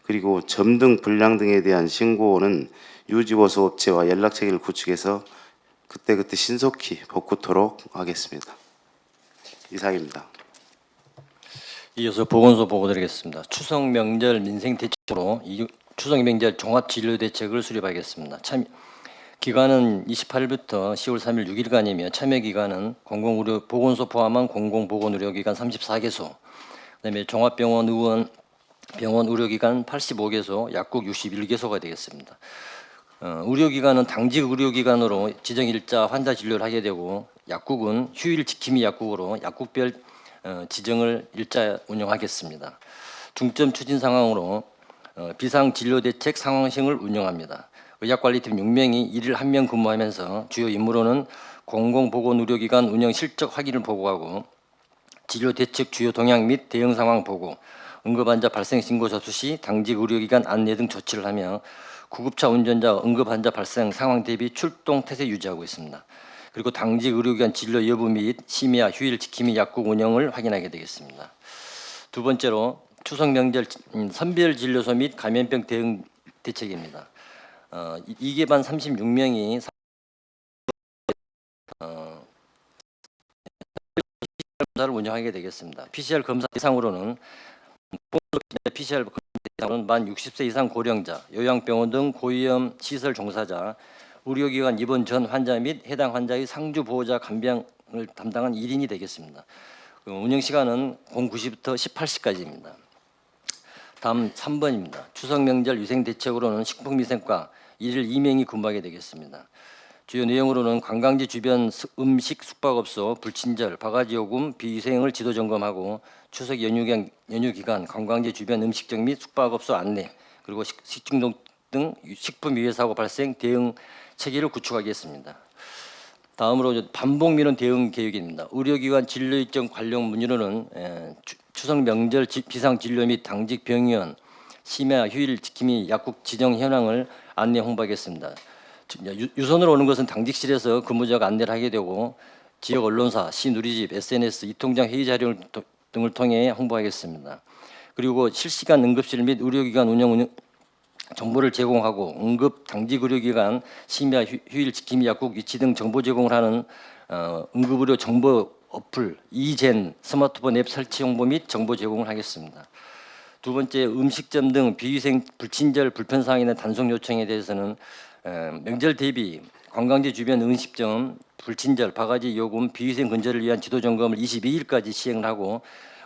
그리고 점등 불량 등에 대한 신고는 유지보수 업체와 연락체계를 구축해서 그때그때 신속히 복구토록 하겠습니다. 이상입니다. 이어서 보건소 보고 드리겠습니다. 추석 명절 민생 대책으로 추석 명절 종합 진료 대책을 수립하겠습니다. 기간은 28일부터 10월 3일 6일간이며 참여 기간은 보건소 포함한 공공보건의료기관 34개소, 그다음에 종합병원 병원 의료기관 85개소, 약국 61개소가 되겠습니다. 의료기관은 당직 의료기관으로 지정일자 환자 진료를 하게 되고, 약국은 휴일 지킴이 약국으로 약국별 지정을 일자 운영하겠습니다. 중점 추진 상황으로 비상진료대책 상황실을 운영합니다. 의학관리팀 6명이 1일 1명 근무하면서 주요 임무로는 공공보건의료기관 운영 실적 확인을 보고하고, 진료대책 주요 동향 및 대응 상황 보고, 응급환자 발생 신고 접수 시 당직 의료기관 안내 등 조치를 하며 구급차 운전자 응급환자 발생 상황 대비 출동 태세 유지하고 있습니다. 그리고 당직 의료기관 진료 여부 및 심야 휴일 지킴이 약국 운영을 확인하게 되겠습니다. 두 번째로 추석 명절 선별 진료소 및 감염병 대응 대책입니다. 이계반 36명이 검사를 운영하게 되겠습니다. PCR 검사 대상으로는 PCR 검사 대상으로는 만 60세 이상 고령자, 요양병원 등 고위험 시설 종사자, 의료기관 입원 전 환자 및 해당 환자의 상주 보호자 간병을 담당한 1인이 되겠습니다. 운영 시간은 09시부터 18시까지입니다. 다음 3번입니다. 추석 명절 위생 대책으로는 식품위생과 1일 2명이 근무하게 되겠습니다. 주요 내용으로는 관광지 주변 음식 숙박업소, 불친절, 바가지 요금, 비위생을 지도 점검하고 추석 연휴 기간 관광지 주변 음식점 및 숙박업소 안내, 그리고 식중독 등 식품 위해 사고 발생 대응 체계를 구축하겠습니다. 다음으로 반복 민원 대응 계획입니다. 의료기관 진료 일정 관련 문의로는 추석 명절 비상 진료 및 당직 병원 심야 휴일 지킴이 약국 지정 현황을 안내 홍보하겠습니다. 유선으로 오는 것은 당직실에서 근무자가 안내를 하게 되고 지역 언론사, 시누리집, SNS, 이통장 회의 자료 등을 통해 홍보하겠습니다. 그리고 실시간 응급실 및 의료기관 운영 정보를 제공하고 응급 당직 의료기관 심야 휴일 지킴이 약국 위치 등 정보 제공을 하는 응급의료 정보 어플 이젠 스마트폰 앱 설치 홍보 및 정보 제공을 하겠습니다. 두 번째, 음식점 등 비위생 불친절 불편 사항에 대한 단속 요청에 대해서는 명절 대비 관광지 주변 음식점 불친절 바가지 요금 비위생 근절을 위한 지도 점검을 22일까지 시행을 하고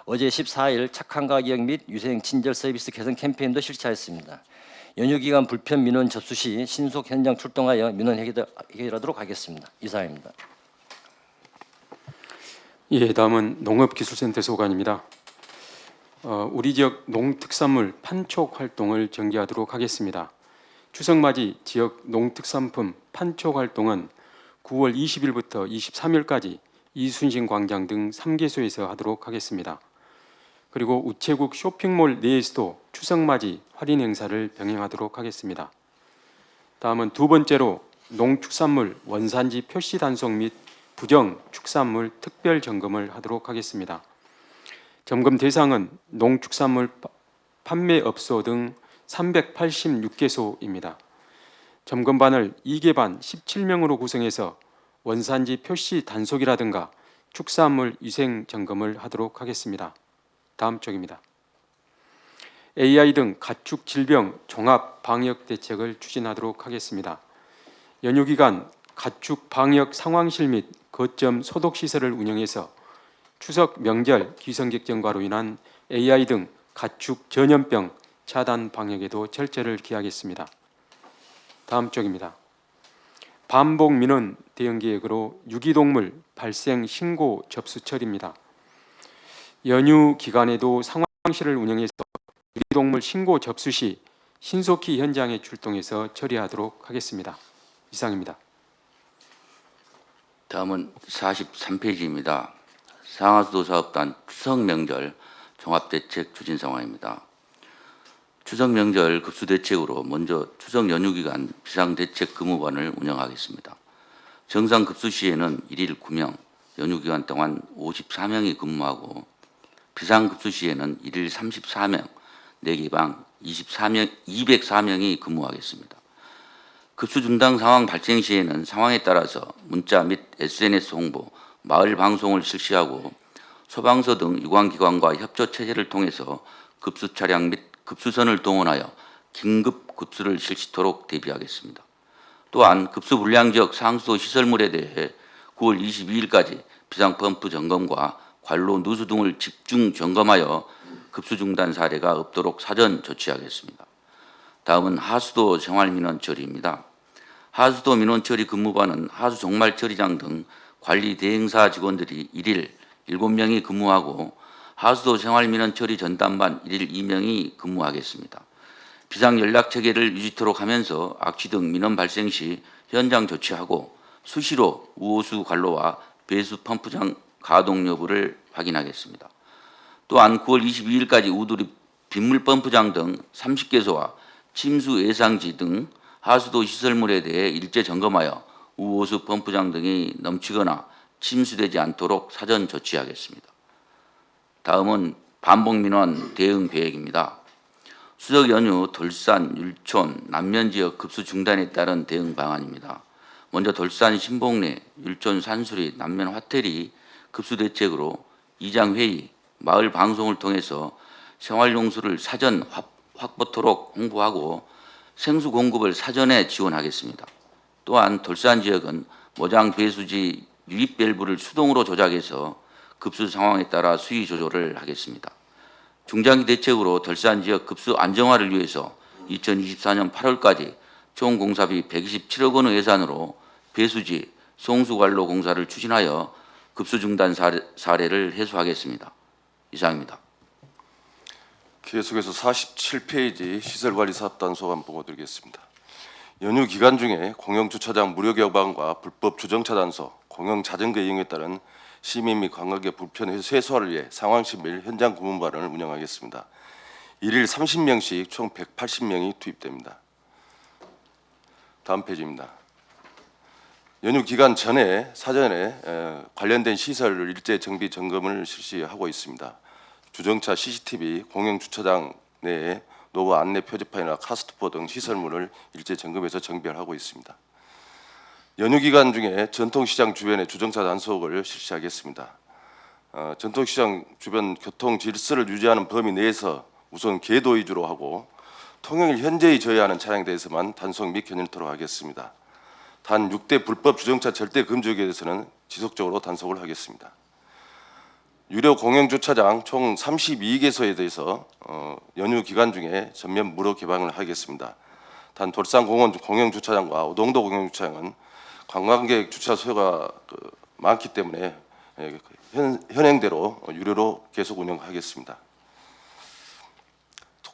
어제 14일 착한 가격 및 위생 친절 서비스 개선 캠페인도 실시하였습니다. 연휴 기간 불편 민원 접수 시 신속 현장 출동하여 민원 해결하도록 하겠습니다. 이상입니다. 예, 다음은 농업기술센터 소관입니다. 우리 지역 농특산물 판촉 활동을 전개하도록 하겠습니다. 추석맞이 지역 농특산품 판촉 활동은 9월 20일부터 23일까지 이순신 광장 등 3개소에서 하도록 하겠습니다. 그리고 우체국 쇼핑몰 내에서도 추석맞이 할인 행사를 병행하도록 하겠습니다. 다음은 두 번째로 농축산물 원산지 표시 단속 및 부정 축산물 특별 점검을 하도록 하겠습니다. 점검 대상은 농축산물 판매업소 등 386개소입니다. 점검반을 2개반 17명으로 구성해서 원산지 표시 단속이라든가 축산물 위생 점검을 하도록 하겠습니다. 다음 쪽입니다. AI 등 가축 질병 종합 방역 대책을 추진하도록 하겠습니다. 연휴 기간 가축 방역 상황실 및 거점 소독 시설을 운영해서 추석 명절 기성격정과로 인한 AI 등 가축 전염병 차단 방역에도 철저를 기하겠습니다. 다음 쪽입니다. 반복 민원 대응 계획으로 유기동물 발생 신고 접수 처리입니다. 연휴 기간에도 상황실을 운영해서 유기동물 신고 접수 시 신속히 현장에 출동해서 처리하도록 하겠습니다. 이상입니다. 다음은 43페이지입니다. 상하수도 사업단 추석 명절 종합대책 추진 상황입니다. 추석 명절 급수대책으로 먼저 추석 연휴 기간 비상대책 근무반을 운영하겠습니다. 정상 급수 시에는 1일 9명, 연휴 기간 동안 54명이 근무하고 비상급수 시에는 1일 34명, 4개방 204명이 근무하겠습니다. 급수 중단 상황 발생 시에는 상황에 따라서 문자 및 SNS 홍보, 마을 방송을 실시하고 소방서 등 유관기관과 협조 체제를 통해서 급수 차량 및 급수선을 동원하여 긴급 급수를 실시토록 대비하겠습니다. 또한 급수 불량 지역 상수도 시설물에 대해 9월 22일까지 비상펌프 점검과 관로 누수 등을 집중 점검하여 급수 중단 사례가 없도록 사전 조치하겠습니다. 다음은 하수도 생활민원 처리입니다. 하수도 민원 처리 근무반은 하수 종말 처리장 등 관리 대행사 직원들이 1일 7명이 근무하고 하수도 생활민원 처리 전담반 1일 2명이 근무하겠습니다. 비상연락체계를 유지토록 하면서 악취 등 민원 발생 시 현장 조치하고 수시로 우호수 관로와 배수 펌프장 가동 여부를 확인하겠습니다. 또한 9월 22일까지 우두리 빗물 펌프장 등 30개소와 침수 예상지 등 하수도 시설물에 대해 일제 점검하여 우호수 펌프장 등이 넘치거나 침수되지 않도록 사전 조치하겠습니다. 다음은 반복민원 대응 계획입니다. 추석 연휴 돌산, 율촌, 남면 지역 급수 중단에 따른 대응 방안입니다. 먼저 돌산 신봉리, 율촌 산수리, 남면 화태리 급수 대책으로 이장회의, 마을 방송을 통해서 생활용수를 사전 확보토록 홍보하고 생수 공급을 사전에 지원하겠습니다. 또한 돌산 지역은 모장 배수지 유입 밸브를 수동으로 조작해서 급수 상황에 따라 수위 조절을 하겠습니다. 중장기 대책으로 돌산 지역 급수 안정화를 위해서 2024년 8월까지 총 공사비 127억 원의 예산으로 배수지, 송수관로 공사를 추진하여 급수 중단 사례를 해소하겠습니다. 이상입니다. 계속해서 47페이지 시설관리사업단 소관 보고드리겠습니다. 연휴 기간 중에 공영주차장 무료 개방과 불법 주정차 단속, 공영자전거 이용에 따른 시민 및 관광객 불편 해소를 위해 상황실 및 현장 구문반을 운영하겠습니다. 일일 30명씩 총 180명이 투입됩니다. 다음 페이지입니다. 연휴 기간 전에 사전에 관련된 시설을 일제 정비 점검을 실시하고 있습니다. 주정차 CCTV, 공영주차장 내에 노후 안내 표지판이나 카스트포 등 시설물을 일제 점검해서 정비하고 있습니다. 연휴 기간 중에 전통시장 주변의 주정차 단속을 실시하겠습니다. 전통시장 주변 교통 질서를 유지하는 범위 내에서 우선 계도 위주로 하고 통행을 현저히 저해하는 차량에 대해서만 단속 및 견인토록 하겠습니다. 단 6대 불법 주정차 절대 금지역에 대해서는 지속적으로 단속을 하겠습니다. 유료 공영주차장 총 32개소에 대해서 연휴 기간 중에 전면 무료 개방을 하겠습니다. 단 돌산공원 공영주차장과 오동도 공영주차장은 관광객 주차 수요가 많기 때문에 현행대로 유료로 계속 운영하겠습니다.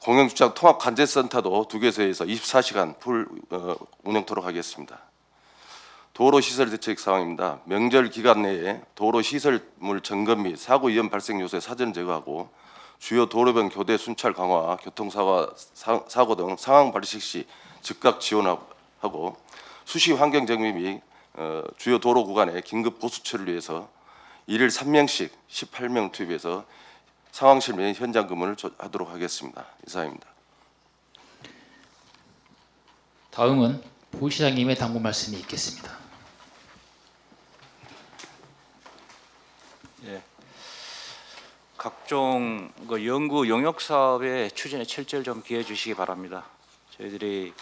공영주차장 통합관제센터도 2개소에서 24시간 풀 운영토록 하겠습니다. 도로시설 대책 사항입니다. 명절 기간 내에 도로시설물 점검 및 사고 위험 발생 요소에 사전 제거하고 주요 도로변 교대 순찰 강화, 교통사고 등 상황 발생 시 즉각 지원하고 수시 환경 정비 및 주요 도로 구간의 긴급 보수 처리를 위해서 일일 3명씩 18명 투입해서 상황실 및 현장 근무를 하도록 하겠습니다. 이상입니다. 다음은 부시장님의 당부 말씀이 있겠습니다. 각종 연구 용역 사업의 추진에 철저히 좀 기해 주시기 바랍니다. 저희들이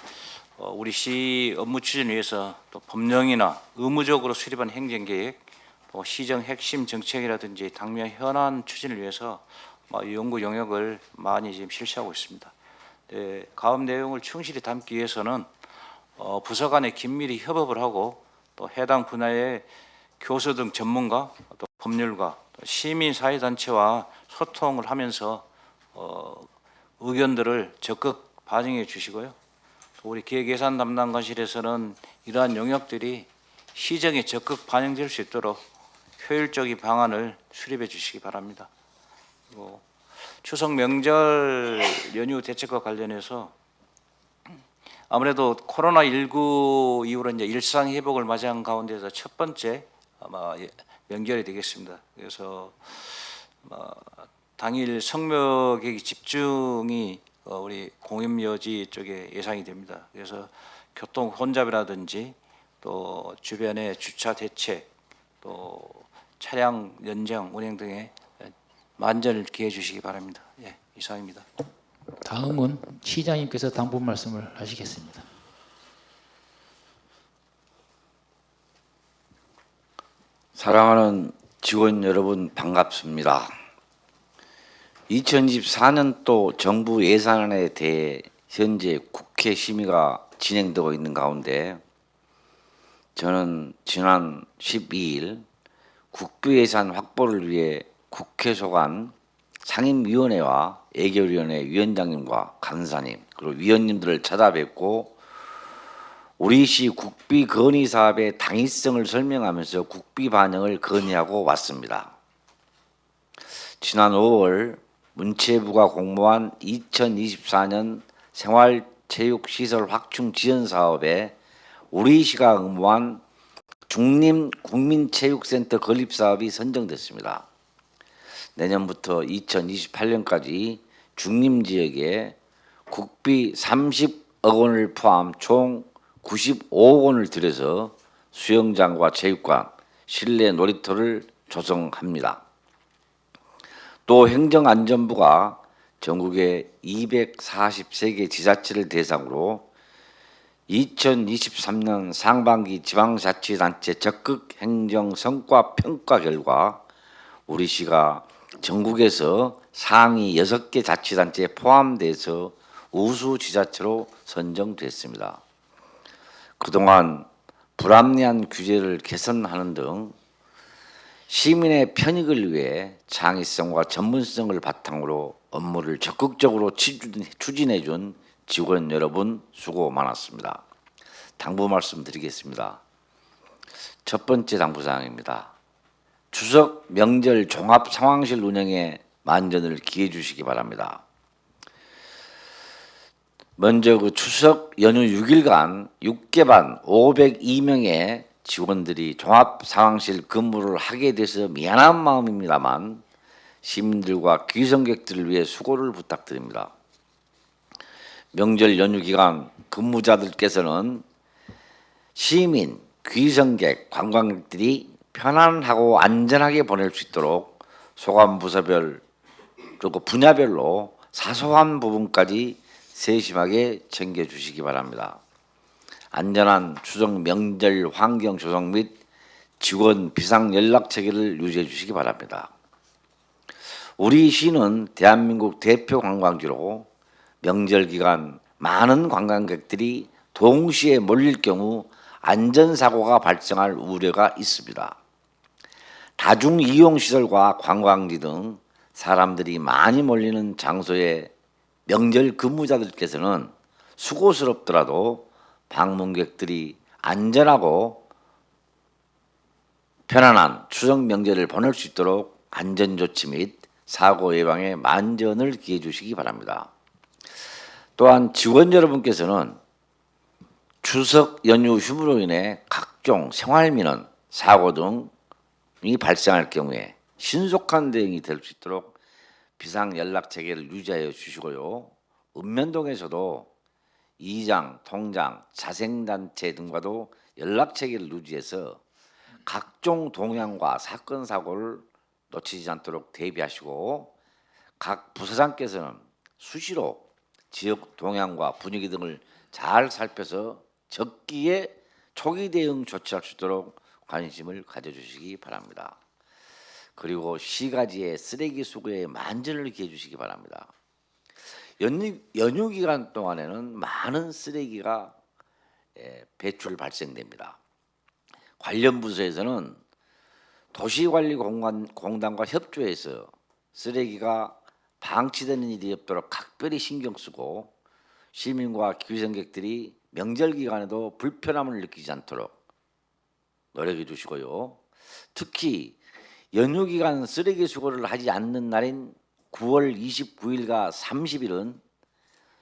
우리 시 업무 추진을 위해서 또 법령이나 의무적으로 수립한 행정계획, 또 시정 핵심 정책이라든지 당면 현안 추진을 위해서 연구 용역을 많이 지금 실시하고 있습니다. 가업 내용을 충실히 담기 위해서는 부서 간에 긴밀히 협업을 하고 또 해당 분야의 교수 등 전문가, 또 법률가, 또 시민 사회단체와 소통을 하면서 의견들을 적극 반영해 주시고요. 또 우리 기획예산 담당관실에서는 이러한 영역들이 시정에 적극 반영될 수 있도록 효율적인 방안을 수립해 주시기 바랍니다. 그리고 추석 명절 연휴 대책과 관련해서 아무래도 코로나19 이후로 이제 일상 회복을 맞이한 가운데서 첫 번째 아마 명절이 되겠습니다. 그래서 당일 성묘객 집중이 우리 공임묘지 쪽에 예상이 됩니다. 그래서 교통 혼잡이라든지 또 주변의 주차 대책, 또 차량 연장 운행 등에 만전을 기해 주시기 바랍니다. 예, 이상입니다. 다음은 시장님께서 당부 말씀을 하시겠습니다. 사랑하는 직원 여러분 반갑습니다. 2024년도 정부 예산안에 대해 현재 국회 심의가 진행되고 있는 가운데 저는 지난 12일 국부예산 확보를 위해 국회 소관 상임위원회와 예결위원회 위원장님과 간사님 그리고 위원님들을 찾아뵙고 우리시 국비 건의 사업의 당위성을 설명하면서 국비 반영을 건의하고 왔습니다. 지난 5월 문체부가 공모한 2024년 생활체육시설 확충 지원 사업에 우리시가 응모한 중림 국민체육센터 건립 사업이 선정됐습니다. 내년부터 2028년까지 중림 지역에 국비 30억 원을 포함 총 95억 원을 들여서 수영장과 체육관, 실내 놀이터를 조성합니다. 또 행정안전부가 전국의 243개 지자체를 대상으로 2023년 상반기 지방자치단체 적극 행정 성과 평가 결과 우리 시가 전국에서 상위 6개 자치단체에 포함돼서 우수 지자체로 선정됐습니다. 그동안 불합리한 규제를 개선하는 등 시민의 편익을 위해 창의성과 전문성을 바탕으로 업무를 적극적으로 추진해 준 직원 여러분 수고 많았습니다. 당부 말씀드리겠습니다. 첫 번째 당부사항입니다. 추석 명절 종합 상황실 운영에 만전을 기해 주시기 바랍니다. 먼저 그 추석 연휴 6일간 6개반 502명의 직원들이 종합 상황실 근무를 하게 돼서 미안한 마음입니다만 시민들과 귀성객들을 위해 수고를 부탁드립니다. 명절 연휴 기간 근무자들께서는 시민, 귀성객, 관광객들이 편안하고 안전하게 보낼 수 있도록 소관 부서별 그리고 분야별로 사소한 부분까지 세심하게 챙겨주시기 바랍니다. 안전한 추석 명절 환경 조성 및 직원 비상 연락 체계를 유지해 주시기 바랍니다. 우리 시는 대한민국 대표 관광지로 명절 기간 많은 관광객들이 동시에 몰릴 경우 안전사고가 발생할 우려가 있습니다. 다중이용시설과 관광지 등 사람들이 많이 몰리는 장소에 명절 근무자들께서는 수고스럽더라도 방문객들이 안전하고 편안한 추석 명절을 보낼 수 있도록 안전조치 및 사고 예방에 만전을 기해 주시기 바랍니다. 또한 직원 여러분께서는 추석 연휴 휴무로 인해 각종 생활민원, 사고 등이 발생할 경우에 신속한 대응이 될 수 있도록 비상연락체계를 유지하여 주시고요. 읍면동에서도 이장, 통장, 자생단체 등과도 연락체계를 유지해서 각종 동향과 사건, 사고를 놓치지 않도록 대비하시고 각 부서장께서는 수시로 지역 동향과 분위기 등을 잘 살펴서 적기에 초기 대응 조치할 수 있도록 관심을 가져주시기 바랍니다. 그리고 시가지의 쓰레기 수거에 만전을 기해 주시기 바랍니다. 연휴 기간 동안에는 많은 쓰레기가 배출 발생됩니다. 관련 부서에서는 도시관리공단과 협조해서 쓰레기가 방치되는 일이 없도록 각별히 신경 쓰고 시민과 귀성객들이 명절 기간에도 불편함을 느끼지 않도록 노력해 주시고요. 특히 연휴 기간 쓰레기 수거를 하지 않는 날인 9월 29일과 30일은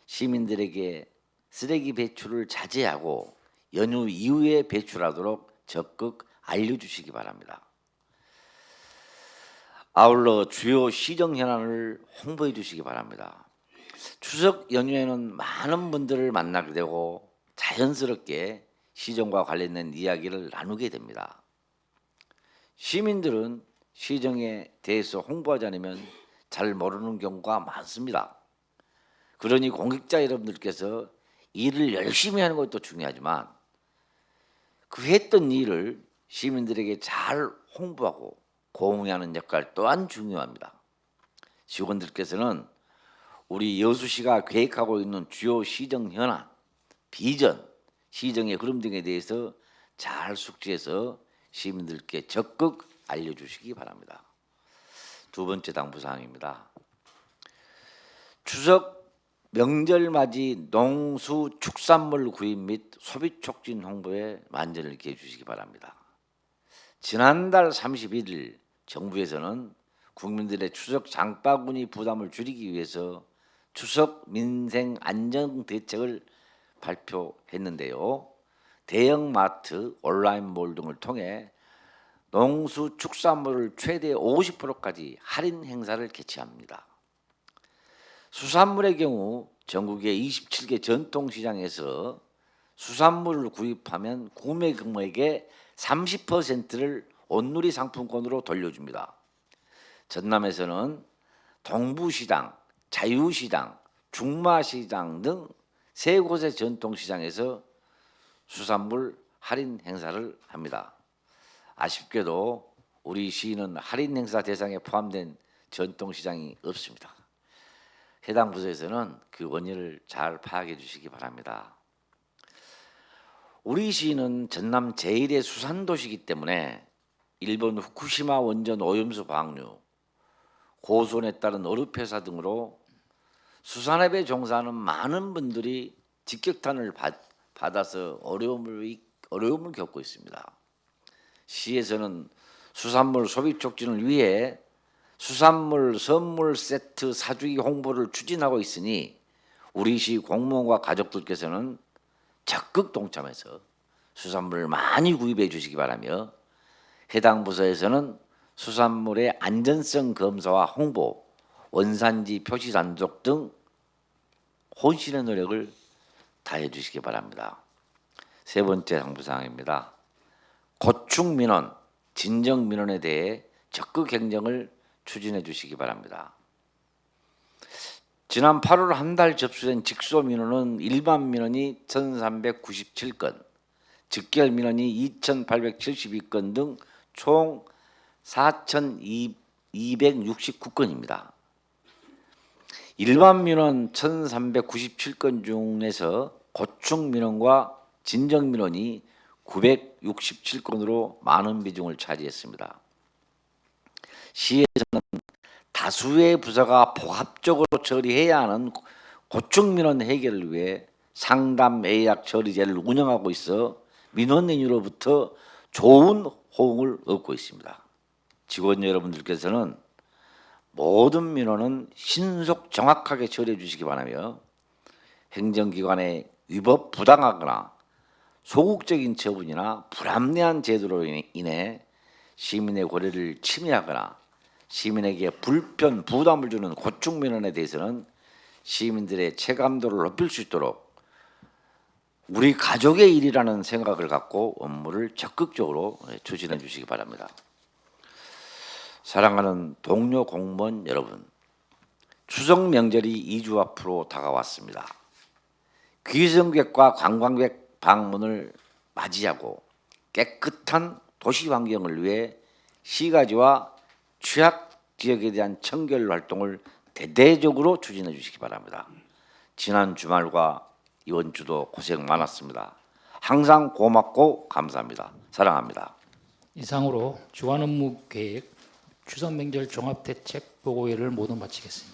시민들에게 쓰레기 배출을 자제하고 연휴 이후에 배출하도록 적극 알려주시기 바랍니다. 아울러 주요 시정 현안을 홍보해 주시기 바랍니다. 추석 연휴에는 많은 분들을 만나게 되고 자연스럽게 시정과 관련된 이야기를 나누게 됩니다. 시민들은 시정에 대해서 홍보하지 않으면 잘 모르는 경우가 많습니다. 그러니 공직자 여러분들께서 일을 열심히 하는 것도 중요하지만 그 했던 일을 시민들에게 잘 홍보하고 공유하는 역할 또한 중요합니다. 직원들께서는 우리 여수시가 계획하고 있는 주요 시정 현안, 비전, 시정의 흐름 등에 대해서 잘 숙지해서 시민들께 적극 알려주시기 바랍니다. 두 번째 당부사항입니다. 추석 명절 맞이 농수축산물 구입 및 소비 촉진 홍보에 만전을 기해 주시기 바랍니다. 지난달 31일 정부에서는 국민들의 추석 장바구니 부담을 줄이기 위해서 추석 민생 안정 대책을 발표했는데요. 대형마트, 온라인몰 등을 통해 농수축산물을 최대 50%까지 할인 행사를 개최합니다. 수산물의 경우 전국의 27개 전통시장에서 수산물을 구입하면 구매 금액의 30%를 온누리 상품권으로 돌려줍니다. 전남에서는 동부시장, 자유시장, 중마시장 등 세 곳의 전통시장에서 수산물 할인 행사를 합니다. 아쉽게도 우리 시는 할인 행사 대상에 포함된 전통시장이 없습니다. 해당 부서에서는 그 원인을 잘 파악해 주시기 바랍니다. 우리 시는 전남 제1의 수산도시이기 때문에 일본 후쿠시마 원전 오염수 방류, 고수온에 따른 어류폐사 등으로 수산업에 종사하는 많은 분들이 직격탄을 받아서 어려움을 겪고 있습니다. 시에서는 수산물 소비 촉진을 위해 수산물 선물 세트 사주기 홍보를 추진하고 있으니 우리 시 공무원과 가족들께서는 적극 동참해서 수산물을 많이 구입해 주시기 바라며 해당 부서에서는 수산물의 안전성 검사와 홍보, 원산지 표시 단속 등 혼신의 노력을 다해 주시기 바랍니다. 세 번째 당부사항입니다. 고축민원, 진정민원에 대해 적극 행정을 추진해 주시기 바랍니다. 지난 8월 한 달 접수된 직소민원은 일반 민원이 1,397건, 직결 민원이 2,872건 등 총 4,269건입니다. 일반 민원 1,397건 중에서 고축 민원과 진정 민원이 967건으로 많은 비중을 차지했습니다. 시에서는 다수의 부서가 복합적으로 처리해야 하는 고축 민원 해결을 위해 상담 예약 처리제를 운영하고 있어 민원인으로부터 좋은 호응을 얻고 있습니다. 직원 여러분들께서는 모든 민원은 신속 정확하게 처리해 주시기 바라며 행정기관의 위법 부당하거나 소극적인 처분이나 불합리한 제도로 인해 시민의 권리를 침해하거나 시민에게 불편, 부담을 주는 고축 민원에 대해서는 시민들의 체감도를 높일 수 있도록 우리 가족의 일이라는 생각을 갖고 업무를 적극적으로 추진해 주시기 바랍니다. 사랑하는 동료 공무원 여러분, 추석 명절이 2주 앞으로 다가왔습니다. 귀성객과 관광객 방문을 맞이하고 깨끗한 도시 환경을 위해 시가지와 취약 지역에 대한 청결 활동을 대대적으로 추진해 주시기 바랍니다. 지난 주말과 이번 주도 고생 많았습니다. 항상 고맙고 감사합니다. 사랑합니다. 이상으로 주간 업무 계획 추석 명절 종합대책 보고회를 모두 마치겠습니다.